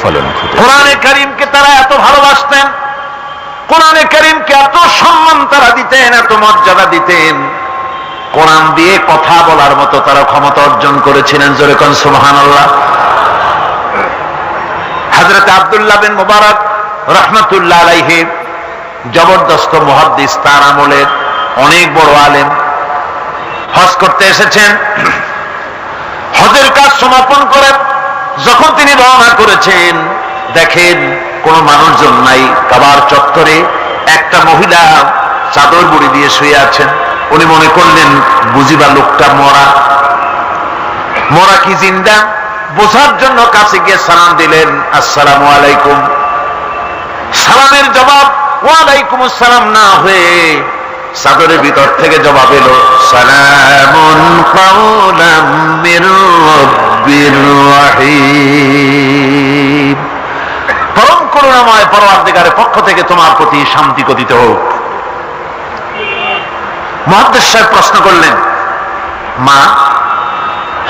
প্রতিফলন ঘটে। কোরআনে কারীমকে তারা এত ভালোবাসতেন, কোরআনে কারীমকে এত সম্মান তারা দিতেন, এত মর্যাদা দিতেন, কোরআন দিয়ে কথা বলার মতো তারা ক্ষমতা অর্জন করেছিলেন। জোরে কোন সুবহানাল্লাহ। হযরত আব্দুল্লাহ বিন মুবারক রাহমাতুল্লাহ আলাইহি জবরদস্ত মুহাদ্দিস, তার আমলের অনেক বড় আলেম, হজ করতে এসেছেন। হজের কাজ সমাপন করে যখন তিনি রওনা করেছেন, দেখেন কোন মানুষজন নাই। কাবার চত্বরে একটা মহিলা চাদর মুড়ি দিয়ে শুয়ে আছেন। উনি মনে করলেন বুঝিবা লোকটা মরা, মরা কি জিন্দা বোঝার জন্য কাছে গিয়ে সালাম দিলেন, আসসালামু আলাইকুম। সালামের জবাব ওয়ালাইকুম আসসালাম না হয়ে চাদরের ভিতর থেকে জবাব এলো, সালামুন কাওলাম মির রাব্বির রহিম। পরম করুণাময় পরওয়ারদিগারের পক্ষ থেকে তোমার প্রতি শান্তি কথিত হোক। মুহাদ্দিস সাহেব প্রশ্ন করলেন, মা,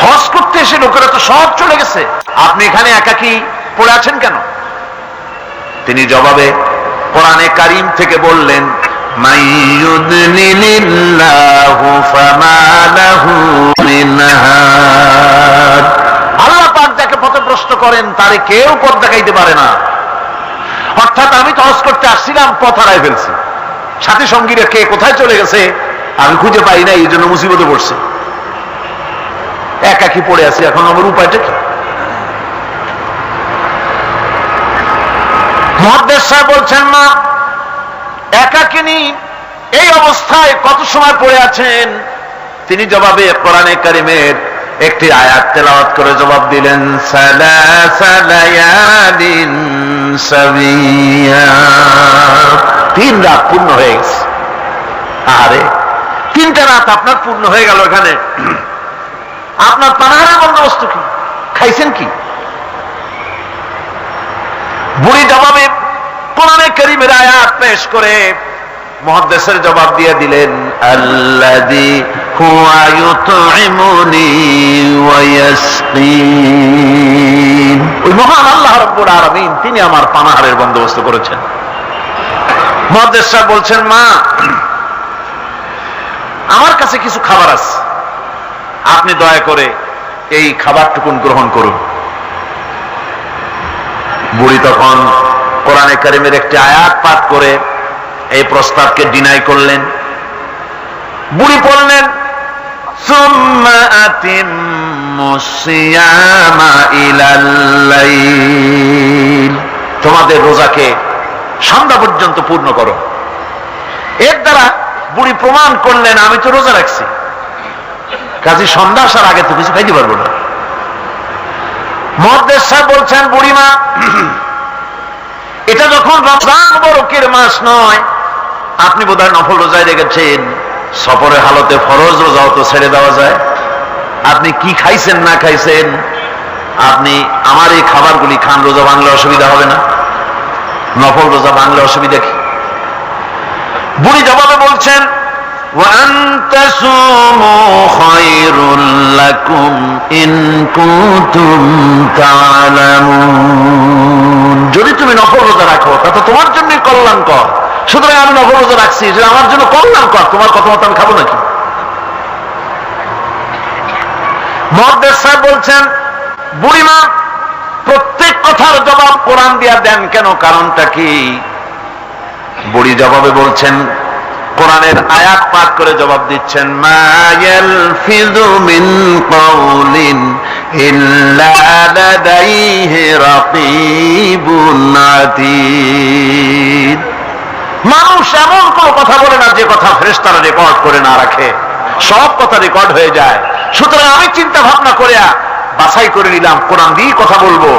হজ করতে এসে লোকেরা তো সব চলে গেছে, আপনি এখানে একাকী পড়ে আছেন কেন? তিনি জবাবে কোরআনে কারীম থেকে বললেন, মাইয়ুদলিলিল্লাহু ফামা লাহু মিন হাদ। আল্লাহ পাক যাকে পথভ্রষ্ট করেন তারে কেউ পথ দেখাইতে পারে না। অর্থাৎ আমি তো হজ করতে আসছিলাম, পথ হারাই ফেলছি, সাথী সঙ্গীরা কে কোথায় চলে গেছে আমি খুঁজে পাই না, এই জন্য মুসিবতে পড়ছে, একাকী পড়ে আছি, এখন আমার উপায়টা কি? মুহাদ্দিস সাহেব বলছেন, মা, একাকিনী এই অবস্থায় কত সময় পড়ে আছেন? তিনি জবাবে কোরআনে কারীমের একটি আয়াত তেলাওয়াত করে জবাব দিলেন, সালাসা লায়ালিন সাবিয়া। 3 রাত পূর্ণ হয়ে গেছে। আরে 3টা রাত আপনার পূর্ণ হয়ে গেল, এখানে আপনার পানাহারের বন্দোবস্ত কি? খাইছেন কি? বুড়ি জবাবে কোরআনে কারীমের আয়াত পেশ করে মুহাদ্দিসের জবাব দিয়ে দিলেন, আল্লাযী হুয়া ইউতঈমুনি ওয়া ইয়াসকিন। ওই মহান আল্লাহ রাব্বুল আলামিন তিনি আমার পানাহারের বন্দোবস্ত করেছেন। মুহাদ্দিস সাহেব বলছেন, মা, আমার কাছে কিছু খাবার আছে, আপনি দয়া করে এই খাবারটুকুন গ্রহণ করুন। বুড়ি তখন কোরআনে কারীমের একটি আয়াত পাঠ করে এই প্রস্তাবকে ডিনাই করলেন। বুড়ি বললেন, সুম্মা আতিম্মুস সিয়ামা ইলাল লাইল। তোমাদের রোজাকে সন্ধ্যা পর্যন্ত পূর্ণ করো। এর দ্বারা বুড়ি প্রমাণ করলেন আমি তো রোজা রাখছি, কাজে সন্ধ্যা আসার আগে তো কিছু খাইতে পারবো না। মুহাদ্দিস সাহেব বলছেন, বুড়িমা, এটা যখন রমজান মুবারকের মাস নয়, আপনি বোধহয় নফল রোজায় রেখেছেন, সফরের হালতে ফরজ রোজাও তো ছেড়ে দেওয়া যায়। আপনি কি খাইছেন না খাইছেন, আপনি আমার এই খাবারগুলি খান, রোজা ভাঙলে অসুবিধা হবে না? নফল রোজা ভাঙলে অসুবিধা কি? বুড়ি জবাবে বলছেন, وَأَن تَصُومُوا خَيْرٌ لَكُمْ إِن كُنتُمْ تَعْلَمُونَ। যদি তুমি নফল রোজা রাখো তা তোমার জন্য কল্যাণকর, সুতরাং আমি নফল রোজা রাখছি, এটা আমার জন্য কল্যাণকর, তোমার কথা মতো আমি খাবো নাকি? মুহাদ্দিস সাহেব বলছেন, বুড়িমা, প্রত্যেক কথার জবাব কোরআন দিয়া দেন কেন, কারণটা কি? বুড়ি জবাবে বলছেন, কোরআনের আয়াত পাঠ করে জবাব দিচ্ছেন, মা ইয়ালফিযু মিন কাওলিন ইল্লা লাদাইহি রাকীবুন আতীদ। মানুষ এমন কোন কথা বলে না যে কথা ফেরেশতারা রেকর্ড করে না রাখে, সব কথা রেকর্ড হয়ে যায়। সুতরাং আমি চিন্তা ভাবনা করে বাছাই করে নিলাম, কোরআন দিয়ে কথা বলবো,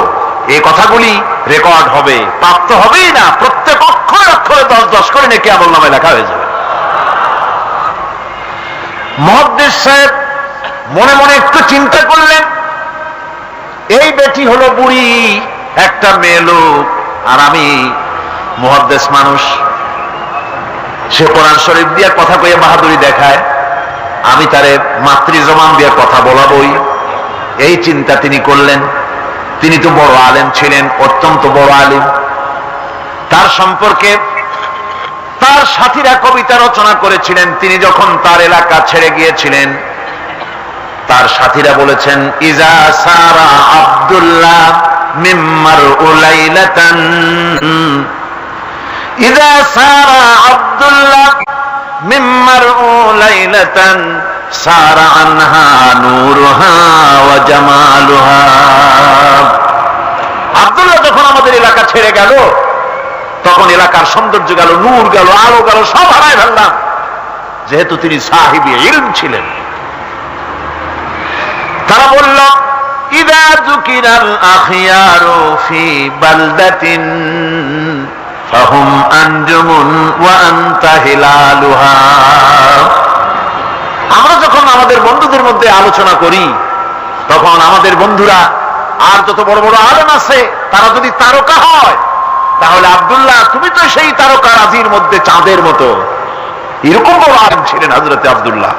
এই কথাগুলি রেকর্ড হবে, প্রাপ্ত হবেই না, প্রত্যেক অক্ষরে অক্ষরে 10-10 করে নেকি আমলনামায় লেখা হয়ে যাবে। মুহাদ্দিস সাহেব মনে মনে একটু চিন্তা করলেন, এই বেটি হলো বুড়ি, একটা মেয়ে লোক, আর আমি মুহাদ্দিস মানুষ, সে কোরআন শরীফ দিয়ে কথা কয়ে বাহাদুরি দেখায়, আমি তারে মাতৃ জবান দিয়ে কথা বলাবই, এই চিন্তা তিনি করলেন। তিনি তো বড় আলেম ছিলেন, অত্যন্ত বড় আলেম। তার সম্পর্কে তার সাথীরা কবিতা রচনা করেছিলেন। তিনি যখন তার এলাকা ছেড়ে গিয়েছিলেন, তার সাথীরা বলেছেন, ইজা সারা আব্দুল্লাহ মিম্মার উলাইলাতান, ইজা সারা আব্দুল্লাহ মিম্মার উলাইলাতান সারা আনহা নূরুহা ওয়া জামালুহা। আব্দুল্লাহ যখন আমাদের এলাকা ছেড়ে গেল, তখন এলাকার সৌন্দর্য গেল, নূর গেল, আলো গেল, সব হারায় ফেললাম, যেহেতু তিনি সাহিবি ইলম ছিলেন। তারা বলল, ইদা যুকিরাল আখিয়ারু ফি বালদাতিন ফাহুম আনজুমুন ওয়া আনতা হিলালুহা। আমরা যখন আমাদের বন্ধুদের মধ্যে আলোচনা করি, তখন আমাদের বন্ধুরা আর যত বড় বড় আলেম আছে, তারা যদি তারকা হয়, তাহলে আব্দুল্লাহ তুমি তো সেই তারকা রাজির মধ্যে চাঁদের মতো। এরকম বড় আলেম ছিলেন হযরত আব্দুল্লাহ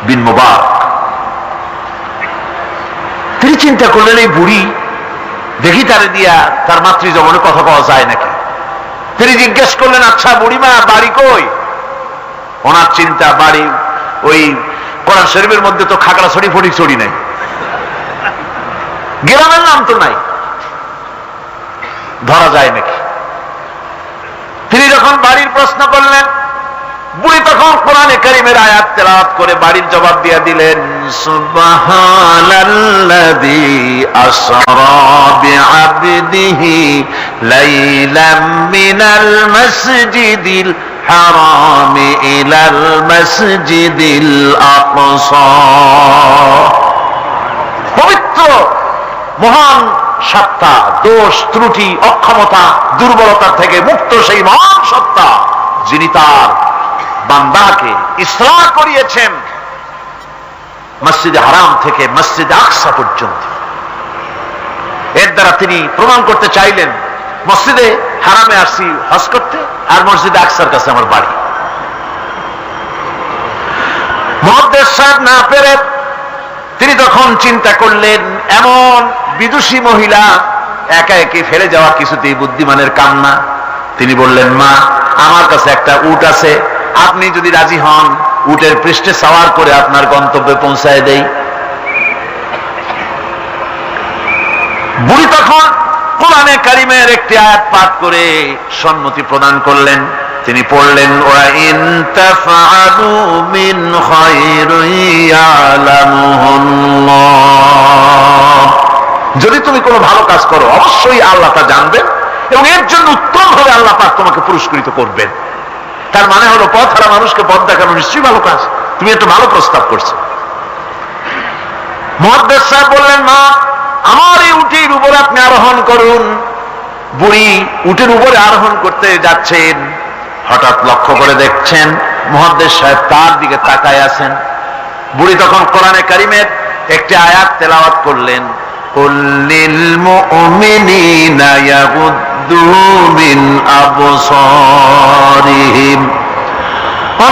বিন মুবারক। তিনি চিন্তা করলেন, এই বুড়ি দেখি তারে দিয়া তার মাতৃ জবানে কথা পাওয়া যায় নাকি। তিনি জিজ্ঞেস করলেন, আচ্ছা বুড়িমা, বাড়ি কই? ওনার চিন্তা, বাড়ি ওই কোরআন শরীফের মধ্যে তো খাগড়াছড়ি ফটিকছড়ি নাই, গ্রামের নাম তো নাই, ধরা যায় নাকি। তিনি যখন বাড়ির প্রশ্ন করলেন, বুড়ি তখন কোরআনে কারীমের আয়াত তেলাওয়াত করে বাড়ির জবাব দিয়ে দিলেন, সুবহানাল্লাযী আসরা বিআবদিহি লাইলাম মিনাল মাসজিদিল হারাম ইলাল মাসজিদিল আকসা। পবিত্র মহান সত্তা, দোষ ত্রুটি অক্ষমতা দুর্বলতা থেকে মুক্ত সেই মহান সত্তা, যিনি তার বান্দাকে ইসলাহ করিয়েছেন মসজিদে হারাম থেকে মসজিদে আকসা পর্যন্ত। এর দ্বারা তিনি প্রমাণ করতে চাইলেন, মসজিদে হারামে আসছি হজ করতে, আর মসজিদে আকসার কাছে আমার বাড়ি। মুহাদ্দিস সাহেব না পেরে তিনি তখন চিন্তা করলেন, এমন বিদুষী মহিলা একা একে ফেলে যাওয়া কিছুতেই বুদ্ধিমানের কাম না। তিনি বললেন, মা, আমার কাছে একটা উট আছে, আপনি যদি রাজি হন উটের পৃষ্ঠে সাওয়ার করে আপনার গন্তব্যে পৌঁছায় দেই। বুড়ি তখন কোরআনে কারীমের একটি আয়াত পাঠ করে সম্মতি প্রদান করলেন। তিনি পড়লেন, ওয়া ইন তাফআলু মিন খায়রিন ইয়ালামুহুল্লাহ। যদি তুমি কোনো ভালো কাজ করো, অবশ্যই আল্লাহ তা জানবেন এবং এর জন্য উত্তমভাবে আল্লাহ পাক তোমাকে পুরস্কৃত করবেন। তার মানে হলো, পথ হারা মানুষকে পথ দেখানো নিশ্চয়ই ভালো কাজ, তুমি একটা ভালো প্রস্তাব করছো। মুহাদ্দিস সাহেব বললেন, মা, আমার এই উটের উপরে আপনি আরোহণ করুন। বুড়ি উটের উপরে আরোহণ করতে যাচ্ছেন, হঠাৎ লক্ষ্য করে দেখছেন মুহাদ্দিস সাহেব তার দিকে তাকায় আছেন। বুড়ি তখন কোরআনে কারীমের একটি আয়াত তেলাওয়াত করলেন, কুল লিল মুমিনিনা ইয়াগুদ্দু মিন আবসারিহিম।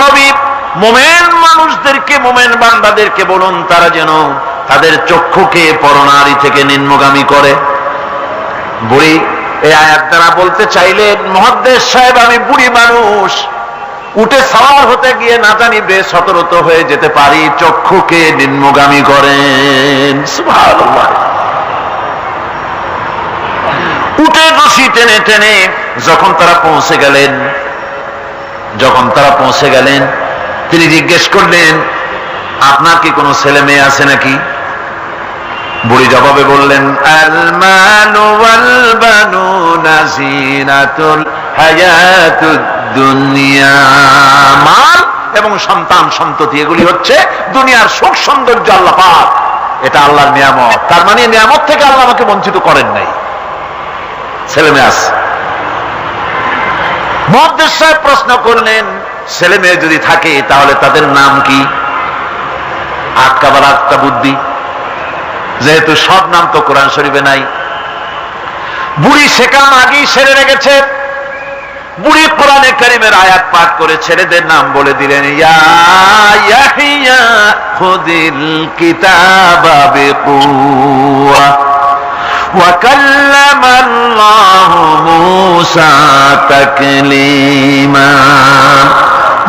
নবী, মুমিন মানুষদেরকে, মুমিন বান্দাদেরকে বলুন তারা যেন তাদের চক্ষুকে পরনারী থেকে নিম্নগামী করে। বুড়ি এই আয়াত দ্বারা বলতে চাইলেন, মুহাদ্দিস সাহেব, আমি বুড়ি মানুষ, উঠে সাওয়ার হতে গিয়ে না জানি বেসতর্ক হয়ে যেতে পারি, চক্ষুকে নিম্নগামী করেন। সুবহানাল্লাহ। উঠে রশি টেনে টেনে যখন তারা পৌঁছে গেলেন, তিনি জিজ্ঞেস করলেন, আপনার কি কোনো ছেলে মেয়ে আছে নাকি? বুড়ি জবাবে বললেন, আল মালু ওয়াল বানুনা জিনাতুল হায়াতুদ দুনিয়া। মাল এবং সন্তান সন্ততি এগুলি হচ্ছে দুনিয়ার সুখ সৌন্দর্য, আল্লাহ পাক, এটা আল্লাহর নিয়ামত। তার মানে নিয়ামত থেকে আল্লাহ আমাকে বঞ্চিত করেন নাই, ছেলে মেয়ে আছে। মুহাদ্দিস সাহেব প্রশ্ন করলেন, ছেলে মেয়ে যদি থাকে তাহলে তাদের নাম কি? আটকাবার একটা বুদ্ধি, যেহেতু সব নাম তো কোরআন শরীফে নাই। বুড়ি সে কাম আগেই সেরে রেখেছে। বুড়ি কোরআনে কারীমের আয়াত পাঠ করে ছেলেদের নাম বলে দিলেন, ইয়া ইয়াহিয়া খুযিল কিতাবা বিকুওয়া وكلم الله موسى تكليما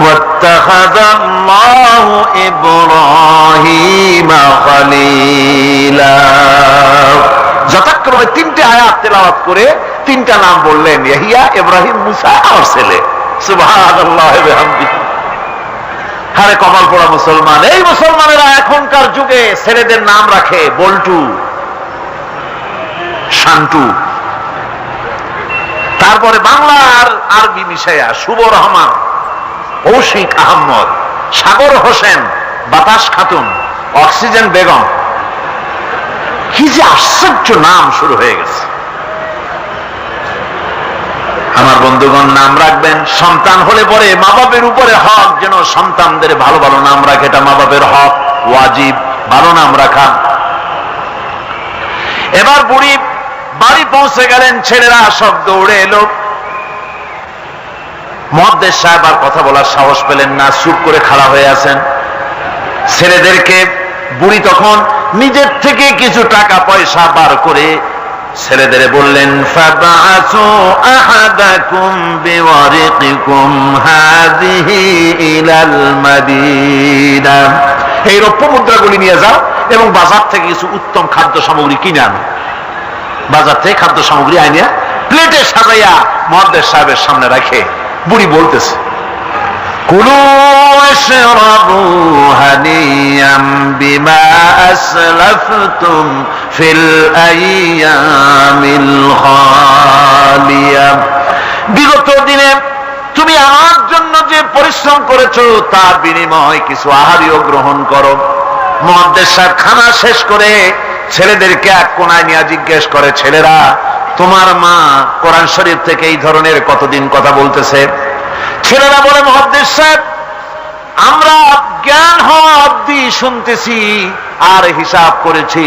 واتخذ الله إبراهيم خليلا। যথাক্রমে তিনটে আয়াত তেলাওয়াত করে তিনটা নাম বললেন, ইয়াহিয়া, ইব্রাহিম, মুসা, আমার ছেলে। সুবহানাল্লাহ ওয়া বিহামদিহি। আরে কপাল পোড়া মুসলমান! এই মুসলমানেরা এখনকার যুগে ছেলেদের নাম রাখে বল্টু, শান্টু, তারপরে বাংলা আর আরবি মিশাইয়া শুভ রহমান, কৌশিক আহমদ, সাগর হোসেন, বাতাস খাতুন, অক্সিজেন বেগম। কি যে আশ্চর্য নাম শুরু হয়ে গেছে। আমার বন্ধুগণ, নাম রাখবেন, সন্তান হলে পরে মা বাপের উপরে হক যেন সন্তানদের ভালো ভালো নাম রাখে। এটা মা বাপের হক, ওয়াজিব, ভালো নাম রাখা। এবার বুড়ি বাড়ি পৌঁছে গেলেন, ছেলেরা সব দৌড়ে এলো। মুহাদ্দিস সাহেব আর কথা বলার সাহস পেলেন না, চুপ করে খাড়া হয়ে আছেন। ছেলেদেরকে বুড়ি তখন নিজের থেকে কিছু টাকা পয়সা বার করে ছেলেদের বললেন, ফাবাসু আহাদাকুম বিওয়ারিকিকুম হাযিহি ইলাল মাদিনা। এই রৌপ্য মুদ্রাগুলি নিয়ে যাও এবং বাজার থেকে কিছু উত্তম খাদ্য সামগ্রী কিনে আনো। বাজার থেকে খাদ্য সামগ্রী আনিয়া প্লেটে সাজাইয়া মুহাদ্দিস সাহেবের সামনে রাখে বুড়ি বলতেছে, কুলু ওয়াশরাবু হানিয়াম বিমা আসলাফতুম ফিল আইয়ামিল খালিয়া। বিগত দিনে তুমি আমার জন্য যে পরিশ্রম করেছো তার বিনিময়ে কিছু আহারীয় গ্রহণ করো। মুহাদ্দিস সাহেব খানা শেষ করে ছেলেদেরকে এক কোনায় নিয়ে জিজ্ঞেস করে, ছেলেরা, তোমার মা কোরআন শরীফ থেকে এই ধরনের কতদিন কথা বলতেছে? ছেলেরা বলে, মুহাদ্দিস সাহেব, আমরা জ্ঞান হওয়া অবধি শুনতেছি আর হিসাব করেছি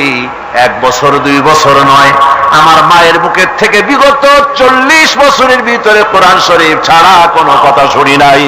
1 বছর 2 বছর নয়, আমার মায়ের মুখের থেকে বিগত 40 বছরের ভিতরে কোরআন শরীফ ছাড়া কোনো কথা শুনি নাই।